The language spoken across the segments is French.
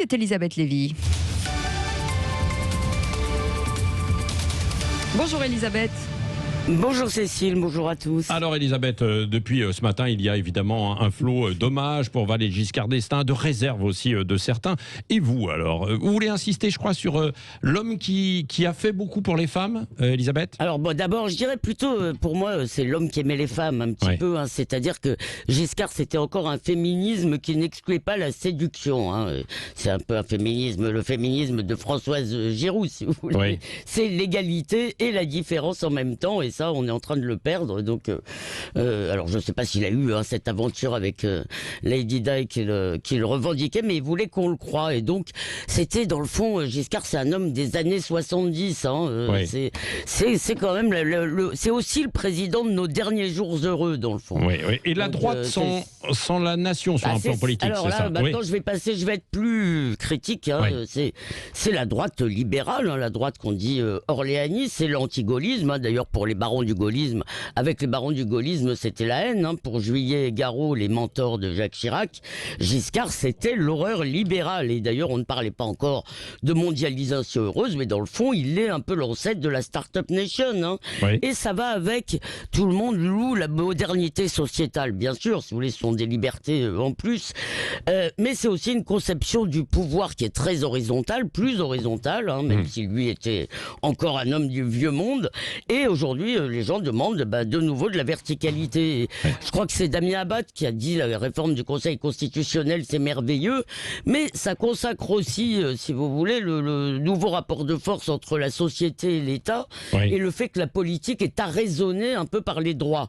C'est Elisabeth Lévy. Bonjour Elisabeth. Bonjour Cécile, bonjour à tous. Alors Elisabeth, depuis ce matin, il y a évidemment un flot d'hommages pour Valéry Giscard d'Estaing, de réserves aussi de certains. Et vous alors, vous voulez insister, je crois, sur l'homme qui a fait beaucoup pour les femmes, Elisabeth? Alors bon, d'abord, je dirais plutôt, pour moi, c'est l'homme qui aimait les femmes un petit peu. C'est-à-dire que Giscard, c'était encore un féminisme qui n'excluait pas la séduction. C'est un peu un féminisme, le féminisme de Françoise Giroud, si vous voulez. Oui. C'est l'égalité et la différence en même temps. Et ça, on est en train de le perdre. Donc, alors, je ne sais pas s'il a eu cette aventure avec Lady Di qu'il revendiquait, mais il voulait qu'on le croie. Et donc, c'était dans le fond, Giscard, c'est un homme des années 70. Oui. C'est quand même, c'est aussi le président de nos derniers jours heureux, dans le fond. Oui, oui. Et la Donc, droite sans la nation sur un plan politique, alors c'est là, ça? maintenant, je vais être plus critique. Oui. C'est la droite libérale, la droite qu'on dit orléaniste, c'est l'anti-gaullisme. D'ailleurs, pour les barons du gaullisme, avec les barons du gaullisme, c'était la haine. Pour Juillet et Garot, les mentors de Jacques Chirac, Giscard, c'était l'horreur libérale. Et d'ailleurs, on ne parlait pas encore de mondialisation heureuse, mais dans le fond, il est un peu l'ancêtre de la Startup Nation. Oui. Et ça va avec, tout le monde loue la modernité sociétale, bien sûr, si vous voulez, ce sont des libertés en plus. Mais c'est aussi une conception du pouvoir qui est très horizontale, plus horizontale, même si lui était encore un homme du vieux monde. Et aujourd'hui, les gens demandent de nouveau de la verticalité. Je crois que c'est Damien Abad qui a dit la réforme du Conseil constitutionnel, c'est merveilleux, mais ça consacre aussi, si vous voulez, le nouveau rapport de force entre la société et l'État, et le fait que la politique est arraisonnée un peu par les droits.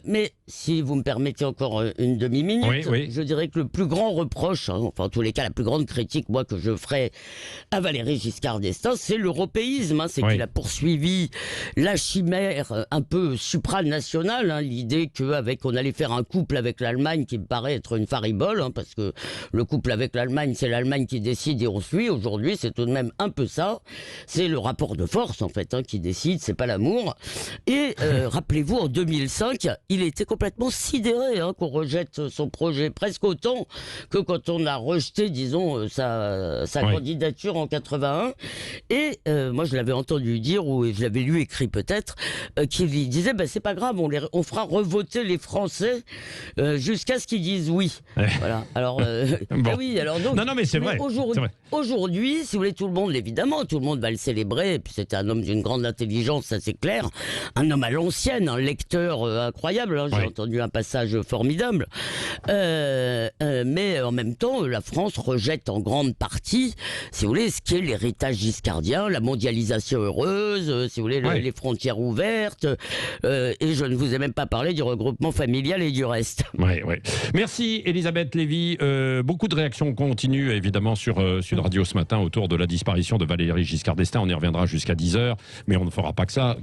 Mais si vous me permettez encore une demi-minute, je dirais que le plus grand reproche, enfin en tous les cas la plus grande critique, moi, que je ferais à Valéry Giscard d'Estaing, c'est l'européisme. C'est qu'il a poursuivi la chimère un peu supranationale, l'idée qu'on allait faire un couple avec l'Allemagne qui me paraît être une faribole, parce que le couple avec l'Allemagne, c'est l'Allemagne qui décide et on suit. Aujourd'hui, c'est tout de même un peu ça. C'est le rapport de force, en fait, qui décide, c'est pas l'amour. Et rappelez-vous, en 2005, il était complètement sidéré qu'on rejette son projet, presque autant que quand on a rejeté, disons, sa candidature en 81. Et moi, je l'avais entendu dire, ou je l'avais lu écrit peut-être, qu'il disait, c'est pas grave, on fera revoter les Français jusqu'à ce qu'ils disent oui. Voilà. Alors, oui, alors donc. Non, mais c'est vrai. Aujourd'hui, si vous voulez, tout le monde, évidemment, tout le monde va le célébrer. Et puis c'était un homme d'une grande intelligence, ça c'est clair. Un homme à l'ancienne, un lecteur incroyable. J'ai entendu un passage formidable. Mais en même temps, la France rejette en grande partie, si vous voulez, ce qui est l'héritage giscardien, la mondialisation heureuse, si vous voulez, les frontières ouvertes. Et je ne vous ai même pas parlé du regroupement familial et du reste. Merci Elisabeth Lévy. Beaucoup de réactions continuent évidemment sur Sud Radio ce matin autour de la disparition de Valéry Giscard d'Estaing. On y reviendra jusqu'à 10h, mais on ne fera pas que ça.